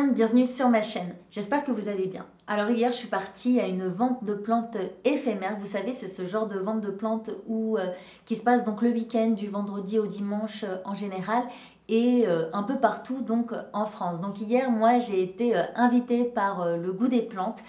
monde, bienvenue sur ma chaîne. J'espère que vous allez bien. Alors hier, je suis partie à une vente de plantes éphémères. Vous savez, c'est ce genre de vente de plantes qui se passe donc le week-end, du vendredi au dimanche en général, et un peu partout donc en France. Donc hier, moi, j'ai été invitée par le Goût des plantes.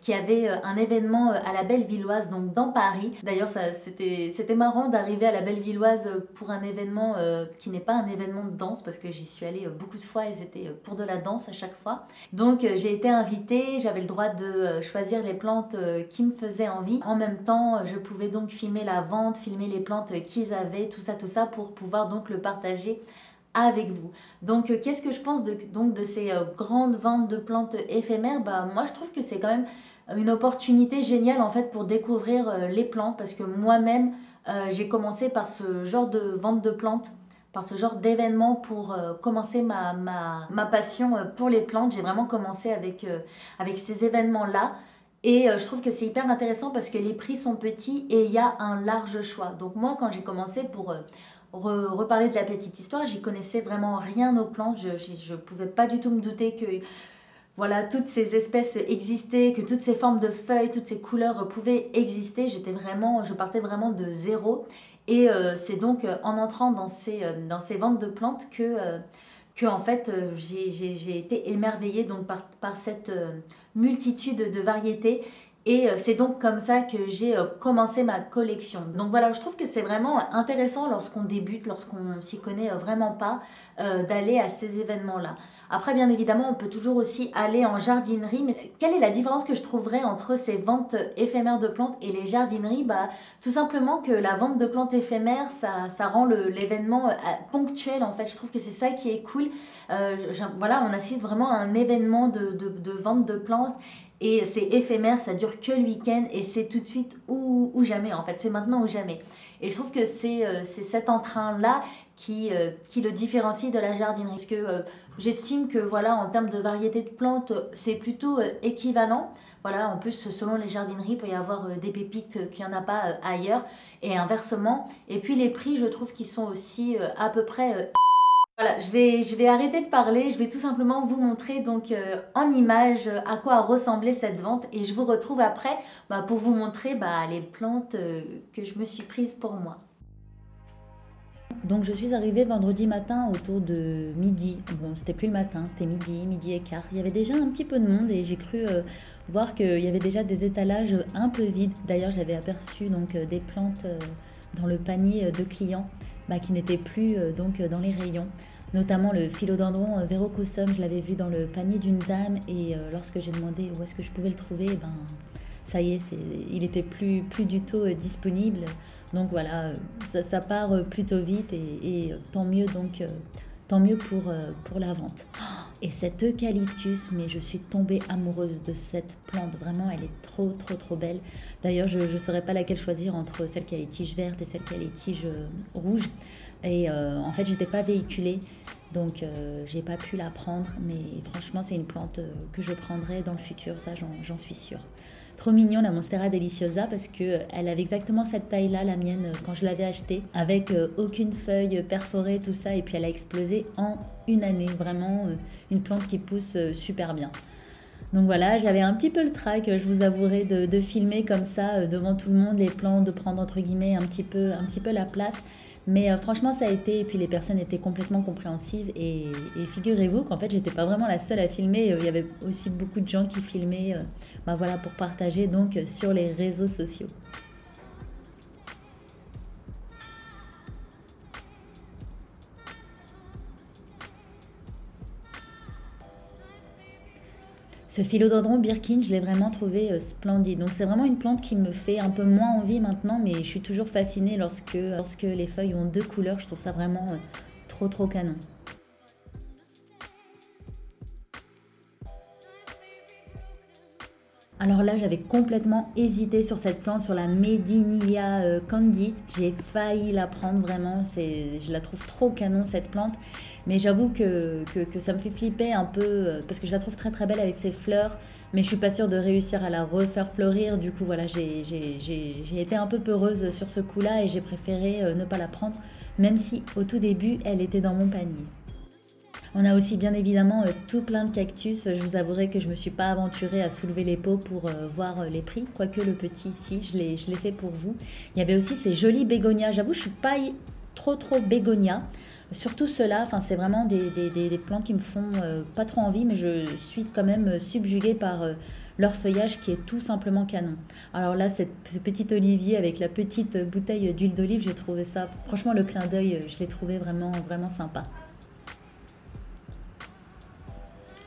Qui avait un événement à la Bellevilloise, donc dans Paris. D'ailleurs, c'était marrant d'arriver à la Bellevilloise pour un événement qui n'est pas un événement de danse, parce que j'y suis allée beaucoup de fois et c'était pour de la danse à chaque fois. Donc j'ai été invitée, j'avais le droit de choisir les plantes qui me faisaient envie. En même temps, je pouvais donc filmer la vente, filmer les plantes qu'ils avaient, tout ça pour pouvoir donc le partager avec vous. Donc qu'est-ce que je pense de ces grandes ventes de plantes éphémères? Moi je trouve que c'est quand même une opportunité géniale en fait pour découvrir les plantes, parce que moi-même j'ai commencé par ce genre de vente de plantes, par ce genre d'événement pour commencer ma passion pour les plantes. J'ai vraiment commencé avec ces événements-là. Et je trouve que c'est hyper intéressant parce que les prix sont petits et il y a un large choix. Donc moi, quand j'ai commencé, pour reparler de la petite histoire, j'y connaissais vraiment rien aux plantes. Je ne pouvais pas du tout me douter que voilà, toutes ces espèces existaient, que toutes ces formes de feuilles, toutes ces couleurs pouvaient exister. Je partais vraiment de zéro. Et c'est donc en entrant dans ces ventes de plantes que en fait, j'ai été émerveillée donc par cette multitude de variétés. Et c'est donc comme ça que j'ai commencé ma collection. Donc voilà, je trouve que c'est vraiment intéressant lorsqu'on débute, lorsqu'on s'y connaît vraiment pas, d'aller à ces événements-là. Après, bien évidemment, on peut toujours aussi aller en jardinerie. Mais quelle est la différence que je trouverais entre ces ventes éphémères de plantes et les jardineries? Tout simplement que la vente de plantes éphémères, ça rend l'événement ponctuel en fait. Je trouve que c'est ça qui est cool. Voilà, on assiste vraiment à un événement de vente de plantes. Et c'est éphémère, ça dure que le week-end et c'est tout de suite ou jamais en fait, c'est maintenant ou jamais. Et je trouve que c'est cet entrain-là qui le différencie de la jardinerie. Parce que j'estime que voilà, en termes de variété de plantes, c'est plutôt équivalent. Voilà, en plus, selon les jardineries, il peut y avoir des pépites qu'il n'y en a pas ailleurs et inversement. Et puis les prix, je trouve qu'ils sont aussi à peu près... Voilà, je vais arrêter de parler, je vais tout simplement vous montrer donc en image à quoi a ressemblé cette vente, et je vous retrouve après pour vous montrer les plantes que je me suis prise pour moi. Donc je suis arrivée vendredi matin autour de midi. Bon, c'était plus le matin, c'était midi et quart. Il y avait déjà un petit peu de monde et j'ai cru voir qu'il y avait déjà des étalages un peu vides. D'ailleurs, j'avais aperçu donc des plantes dans le panier de clients qui n'étaient plus donc dans les rayons. Notamment le philodendron verrucosum, je l'avais vu dans le panier d'une dame, et lorsque j'ai demandé où est-ce que je pouvais le trouver, ça y est, il était plus du tout disponible. Donc voilà, ça part plutôt vite, et tant mieux donc, tant mieux pour la vente. Et cette eucalyptus, mais je suis tombée amoureuse de cette plante. Vraiment, elle est trop belle. D'ailleurs, je ne saurais pas laquelle choisir entre celle qui a les tiges vertes et celle qui a les tiges rouges. Et en fait, j'étais pas véhiculée, donc j'ai pas pu la prendre. Mais franchement, c'est une plante que je prendrai dans le futur, ça j'en suis sûre. Trop mignon la Monstera deliciosa, parce que elle avait exactement cette taille-là, la mienne, quand je l'avais achetée, avec aucune feuille perforée, tout ça, et puis elle a explosé en une année. Vraiment une plante qui pousse super bien. Donc voilà, j'avais un petit peu le trac, je vous avouerai, de filmer comme ça devant tout le monde les plantes, de prendre entre guillemets un petit peu la place. Mais franchement, ça a été, et puis les personnes étaient complètement compréhensives, et figurez-vous qu'en fait, j'étais pas vraiment la seule à filmer. Il y avait aussi beaucoup de gens qui filmaient voilà, pour partager donc sur les réseaux sociaux. Ce philodendron Birkin, je l'ai vraiment trouvé splendide. Donc c'est vraiment une plante qui me fait un peu moins envie maintenant, mais je suis toujours fascinée lorsque les feuilles ont deux couleurs. Je trouve ça vraiment trop canon. Alors là, j'avais complètement hésité sur cette plante, sur la Medinilla Candy. J'ai failli la prendre vraiment, je la trouve trop canon cette plante. Mais j'avoue que ça me fait flipper un peu, parce que je la trouve très belle avec ses fleurs. Mais je suis pas sûre de réussir à la refaire fleurir. Du coup, voilà, j'ai été un peu peureuse sur ce coup-là, et j'ai préféré ne pas la prendre, même si au tout début, elle était dans mon panier. On a aussi bien évidemment tout plein de cactus. Je vous avouerai que je ne me suis pas aventurée à soulever les pots pour voir les prix, quoique le petit ici, je l'ai fait pour vous. Il y avait aussi ces jolis bégonias. J'avoue, je ne suis pas trop bégonia. Surtout ceux-là, enfin, c'est vraiment des plantes qui me font pas trop envie, mais je suis quand même subjuguée par leur feuillage qui est tout simplement canon. Alors là, ce petit olivier avec la petite bouteille d'huile d'olive, j'ai trouvé ça, franchement, le clin d'œil, je l'ai trouvé vraiment sympa.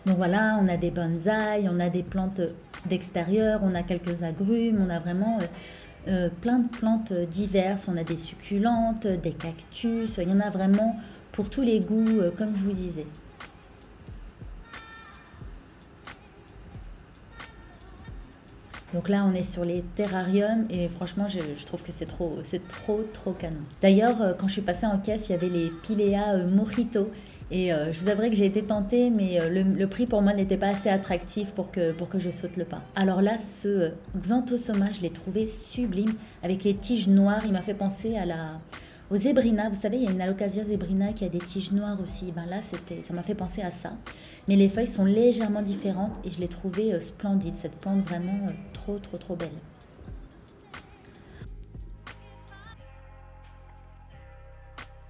Donc voilà, on a des bonsaïs, on a des plantes d'extérieur, on a quelques agrumes, on a vraiment plein de plantes diverses, on a des succulentes, des cactus, il y en a vraiment pour tous les goûts, comme je vous disais. Donc là, on est sur les terrariums et franchement, je trouve que c'est trop canon. D'ailleurs, quand je suis passée en caisse, il y avait les Pilea Mojito. Et je vous avouerai que j'ai été tentée, mais le prix pour moi n'était pas assez attractif pour que je saute le pas. Alors là, ce Xanthosoma, je l'ai trouvé sublime, avec les tiges noires. Il m'a fait penser aux zébrinas. Vous savez, il y a une Alocasia zebrina qui a des tiges noires aussi. Ben là, ça m'a fait penser à ça. Mais les feuilles sont légèrement différentes et je l'ai trouvée splendide. Cette plante vraiment trop belle.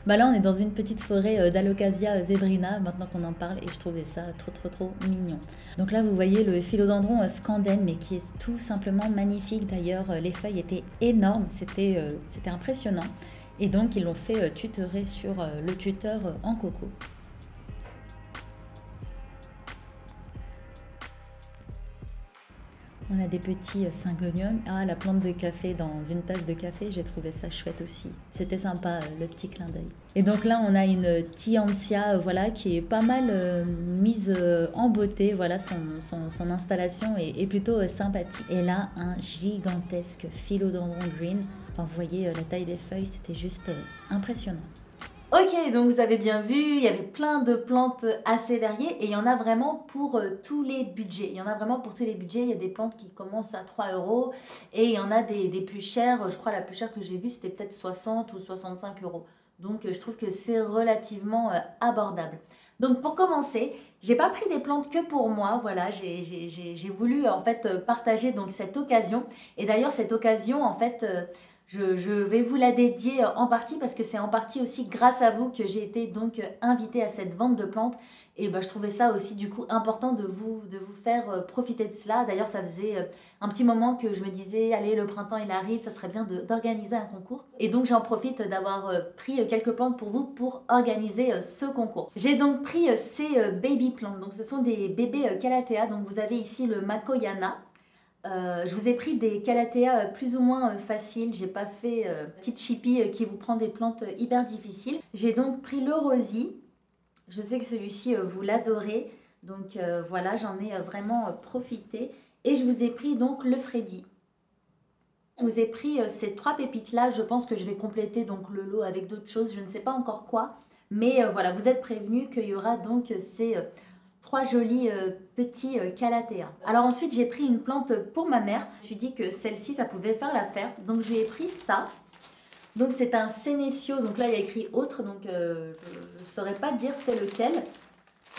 Bah là, on est dans une petite forêt d'Alocasia zebrina, maintenant qu'on en parle, et je trouvais ça trop mignon. Donc là, vous voyez le philodendron scandène, mais qui est tout simplement magnifique. D'ailleurs, les feuilles étaient énormes, c'était impressionnant. Et donc, ils l'ont fait tutorer sur le tuteur en coco. On a des petits syngoniums. Ah, la plante de café dans une tasse de café, j'ai trouvé ça chouette aussi. C'était sympa, le petit clin d'œil. Et donc là, on a une Tiantia, voilà, qui est pas mal mise en beauté. Voilà, son installation est plutôt sympathique. Et là, un gigantesque philodendron green. Enfin, vous voyez la taille des feuilles, c'était juste impressionnant. Ok, donc vous avez bien vu, il y avait plein de plantes assez variées et il y en a vraiment pour tous les budgets. Il y en a vraiment pour tous les budgets. Il y a des plantes qui commencent à 3 euros et il y en a des plus chères. Je crois la plus chère que j'ai vue, c'était peut-être 60 ou 65 euros. Donc je trouve que c'est relativement abordable. Donc pour commencer, j'ai pas pris des plantes que pour moi. Voilà, j'ai voulu en fait partager donc cette occasion. Et d'ailleurs cette occasion en fait... je vais vous la dédier en partie parce que c'est en partie aussi grâce à vous que j'ai été donc invitée à cette vente de plantes. Et ben, je trouvais ça aussi du coup important de vous faire profiter de cela. D'ailleurs, ça faisait un petit moment que je me disais, allez, le printemps il arrive, ça serait bien d'organiser un concours. Et donc j'en profite d'avoir pris quelques plantes pour vous pour organiser ce concours. J'ai donc pris ces baby plantes. Donc ce sont des bébés Calathea. Donc vous avez ici le Makoyana. Je vous ai pris des Calathea plus ou moins faciles. J'ai pas fait petite chippie qui vous prend des plantes hyper difficiles. J'ai donc pris le Rosie. Je sais que celui-ci vous l'adorez. Donc voilà, j'en ai vraiment profité. Et je vous ai pris donc le Freddy. Je vous ai pris ces 3 pépites là. Je pense que je vais compléter donc le lot avec d'autres choses. Je ne sais pas encore quoi. Mais voilà, vous êtes prévenus qu'il y aura donc ces... 3 jolis petits Calathea. Alors ensuite, j'ai pris une plante pour ma mère. Je me suis dit que celle-ci, ça pouvait faire l'affaire. Donc je lui ai pris ça. Donc c'est un Senecio. Donc là, il y a écrit autre. Donc je ne saurais pas dire c'est lequel.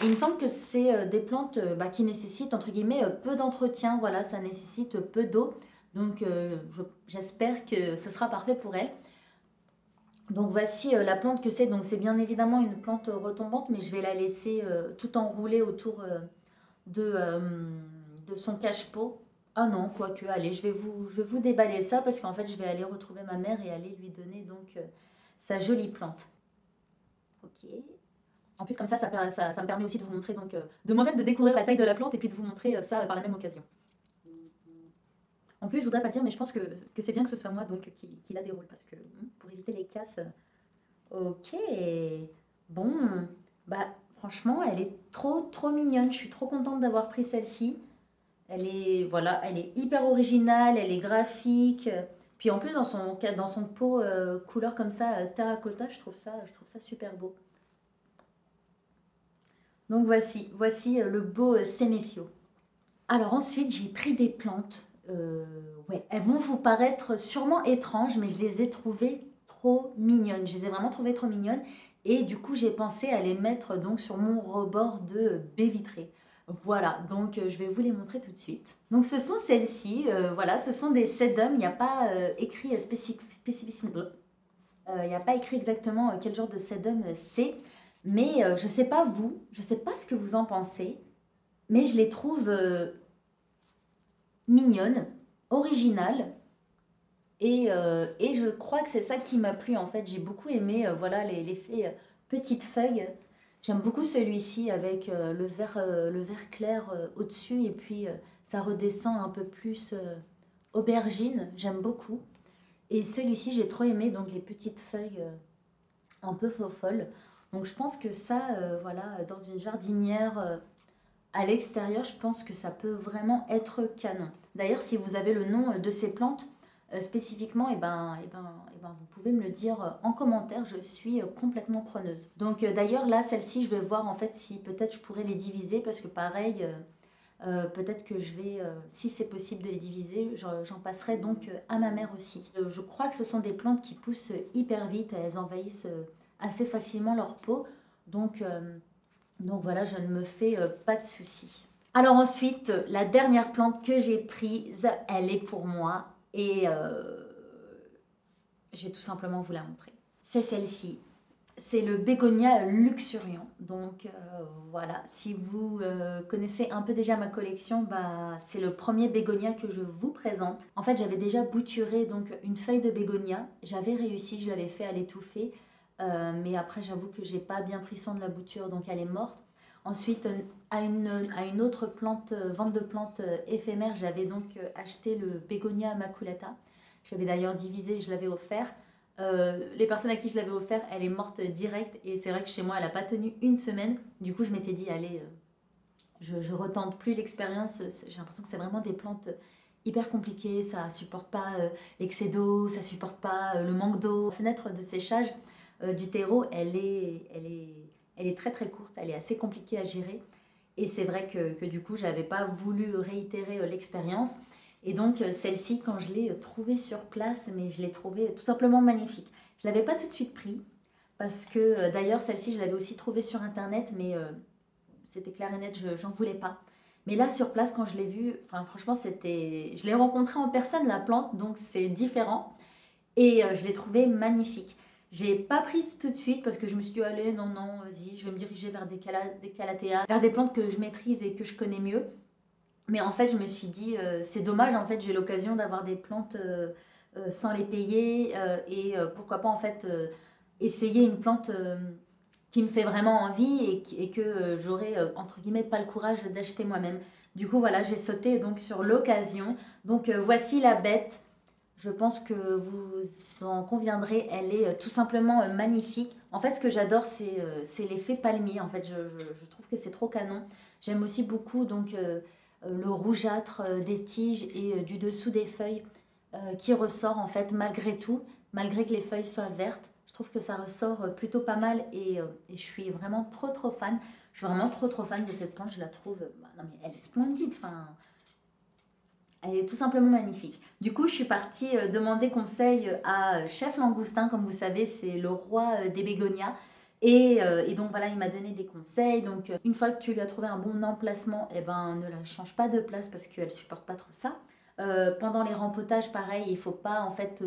Et il me semble que c'est des plantes qui nécessitent, entre guillemets, peu d'entretien. Voilà, ça nécessite peu d'eau. Donc j'espère que ce sera parfait pour elle. Donc voici la plante que c'est. Donc c'est bien évidemment une plante retombante, mais je vais la laisser tout enroulée autour de son cache-pot. Ah non, quoique, allez, je vais vous déballer ça parce qu'en fait je vais aller retrouver ma mère et aller lui donner donc sa jolie plante. Ok. En plus comme ça me permet aussi de vous montrer donc de moi-même de découvrir la taille de la plante et puis de vous montrer ça par la même occasion. En plus, je voudrais pas dire, mais je pense que c'est bien que ce soit moi donc qui la déroule parce que pour éviter les casses. Ok, bon, bah franchement, elle est trop mignonne. Je suis trop contente d'avoir pris celle-ci. Elle est voilà, elle est hyper originale, elle est graphique. Puis en plus dans son pot couleur comme ça terracotta, je trouve ça super beau. Donc voici le beau Senecio. Alors ensuite, j'ai pris des plantes. Ouais, elles vont vous paraître sûrement étranges, mais je les ai trouvées trop mignonnes. Je les ai vraiment trouvées trop mignonnes. Et du coup, j'ai pensé à les mettre donc sur mon rebord de baie vitrée. Voilà, donc je vais vous les montrer tout de suite. Donc ce sont celles-ci, voilà, ce sont des sedum, il n'y a pas écrit spécifiquement, il n'y a pas écrit exactement quel genre de sedum c'est, mais je ne sais pas vous, je ne sais pas ce que vous en pensez, mais je les trouve mignonnes, originales, et je crois que c'est ça qui m'a plu en fait. J'ai beaucoup aimé voilà l'effet petite feuille. J'aime beaucoup celui-ci avec le vert clair au-dessus et puis ça redescend un peu plus aubergine. J'aime beaucoup. Et celui-ci, j'ai trop aimé donc les petites feuilles un peu faux-folles. Donc je pense que ça, voilà, dans une jardinière à l'extérieur, je pense que ça peut vraiment être canon. D'ailleurs, si vous avez le nom de ces plantes spécifiquement, vous pouvez me le dire en commentaire, je suis complètement preneuse. Donc d'ailleurs, là, celle-ci, je vais voir en fait si peut-être je pourrais les diviser parce que pareil, peut-être que je vais, si c'est possible de les diviser, j'en passerai donc à ma mère aussi. Je crois que ce sont des plantes qui poussent hyper vite, elles envahissent assez facilement leur peau, donc... Donc voilà, je ne me fais pas de soucis. Alors ensuite, la dernière plante que j'ai prise, elle est pour moi et je vais tout simplement vous la montrer. C'est celle-ci. C'est le bégonia luxuriant. Donc voilà, si vous connaissez un peu déjà ma collection, bah, c'est le premier bégonia que je vous présente. En fait, j'avais déjà bouturé donc une feuille de bégonia. J'avais réussi, je l'avais fait à l'étouffer. Mais après, j'avoue que j'ai pas bien pris soin de la bouture, donc elle est morte. Ensuite, à une autre plante, vente de plantes éphémères, j'avais donc acheté le bégonia maculata. J'avais d'ailleurs divisé, je l'avais offert. Les personnes à qui je l'avais offert, elle est morte direct. Et c'est vrai que chez moi, elle n'a pas tenu une semaine. Du coup, je m'étais dit, allez, je retente plus l'expérience. J'ai l'impression que c'est vraiment des plantes hyper compliquées. Ça supporte pas l'excès d'eau, ça supporte pas le manque d'eau. La fenêtre de séchage du terreau, elle est très très courte, elle est assez compliquée à gérer. Et c'est vrai que du coup, j'avais pas voulu réitérer l'expérience. Et donc, celle-ci, quand je l'ai trouvée sur place, mais je l'ai trouvée tout simplement magnifique. Je ne l'avais pas tout de suite pris, parce que d'ailleurs, celle-ci, je l'avais aussi trouvée sur Internet, mais c'était clair et net, j'en voulais pas. Mais là, sur place, quand je l'ai vue, enfin, franchement, c'était... Je l'ai rencontrée en personne, la plante, donc c'est différent. Et je l'ai trouvée magnifique. J'ai pas prise tout de suite parce que je me suis dit, allez, non, non, vas-y, je vais me diriger vers des calatéas, vers des plantes que je maîtrise et que je connais mieux. Mais en fait, je me suis dit, c'est dommage, en fait, j'ai l'occasion d'avoir des plantes sans les payer pourquoi pas, en fait, essayer une plante qui me fait vraiment envie et que j'aurais, entre guillemets, pas le courage d'acheter moi-même. Du coup, voilà, j'ai sauté donc sur l'occasion. Donc, voici la bête. Je pense que vous en conviendrez, elle est tout simplement magnifique. En fait, ce que j'adore, c'est l'effet palmier. En fait, je trouve que c'est trop canon. J'aime aussi beaucoup donc le rougeâtre des tiges et du dessous des feuilles qui ressort en fait malgré tout, malgré que les feuilles soient vertes. Je trouve que ça ressort plutôt pas mal et je suis vraiment trop fan. Je suis vraiment trop fan de cette plante. Je la trouve, non mais elle est splendide. Enfin, elle est tout simplement magnifique. Du coup, je suis partie demander conseil à Chef Langoustin. Comme vous savez, c'est le roi des bégonias. Et donc voilà, il m'a donné des conseils. Donc une fois que tu lui as trouvé un bon emplacement, eh ben, ne la change pas de place parce qu'elle ne supporte pas trop ça. Pendant les rempotages, pareil, il ne faut pas en fait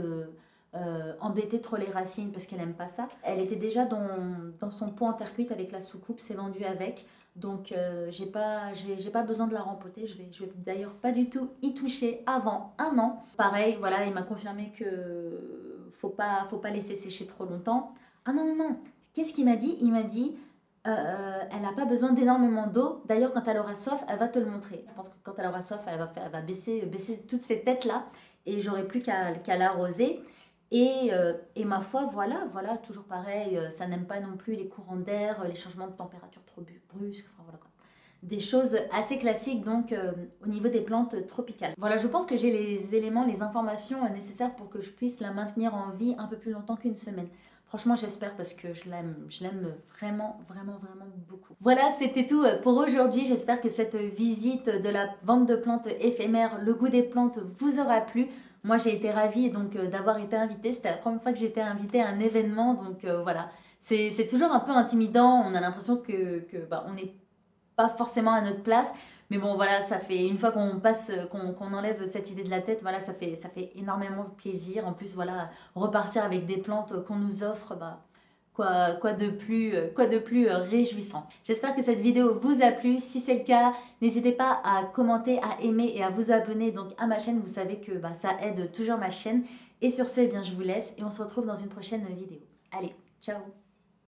embêter trop les racines parce qu'elle n'aime pas ça. Elle était déjà dans son pot en terre cuite avec la soucoupe, c'est vendu avec. Donc j'ai pas besoin de la rempoter. Je vais d'ailleurs pas du tout y toucher avant un an. Pareil, voilà, il m'a confirmé que faut pas laisser sécher trop longtemps. Ah non, non, non. Qu'est-ce qu'il m'a dit? Il m'a dit, elle n'a pas besoin d'énormément d'eau. D'ailleurs, quand elle aura soif, elle va te le montrer. Je pense que quand elle aura soif, elle va baisser toutes ces têtes-là. Et j'aurai plus qu'à l'arroser. Et ma foi, voilà, toujours pareil. Ça n'aime pas non plus les courants d'air, les changements de température trop brusques. Enfin, voilà quoi. Des choses assez classiques donc au niveau des plantes tropicales. Voilà, je pense que j'ai les éléments, les informations nécessaires pour que je puisse la maintenir en vie un peu plus longtemps qu'une semaine. Franchement, j'espère parce que je l'aime vraiment beaucoup. Voilà, c'était tout pour aujourd'hui. J'espère que cette visite de la vente de plantes éphémères, le goût des plantes, vous aura plu. Moi, j'ai été ravie donc d'avoir été invitée. C'était la première fois que j'étais invitée à un événement, donc voilà. C'est toujours un peu intimidant, on a l'impression bah, on n'est pas forcément à notre place. Mais bon, voilà, ça fait une fois qu'on passe, qu'on enlève cette idée de la tête, voilà, ça fait énormément plaisir. En plus, voilà, repartir avec des plantes qu'on nous offre, bah, quoi de plus réjouissant. J'espère que cette vidéo vous a plu. Si c'est le cas, n'hésitez pas à commenter, à aimer et à vous abonner donc à ma chaîne. Vous savez que bah, ça aide toujours ma chaîne. Et sur ce, eh bien, je vous laisse et on se retrouve dans une prochaine vidéo. Allez, ciao!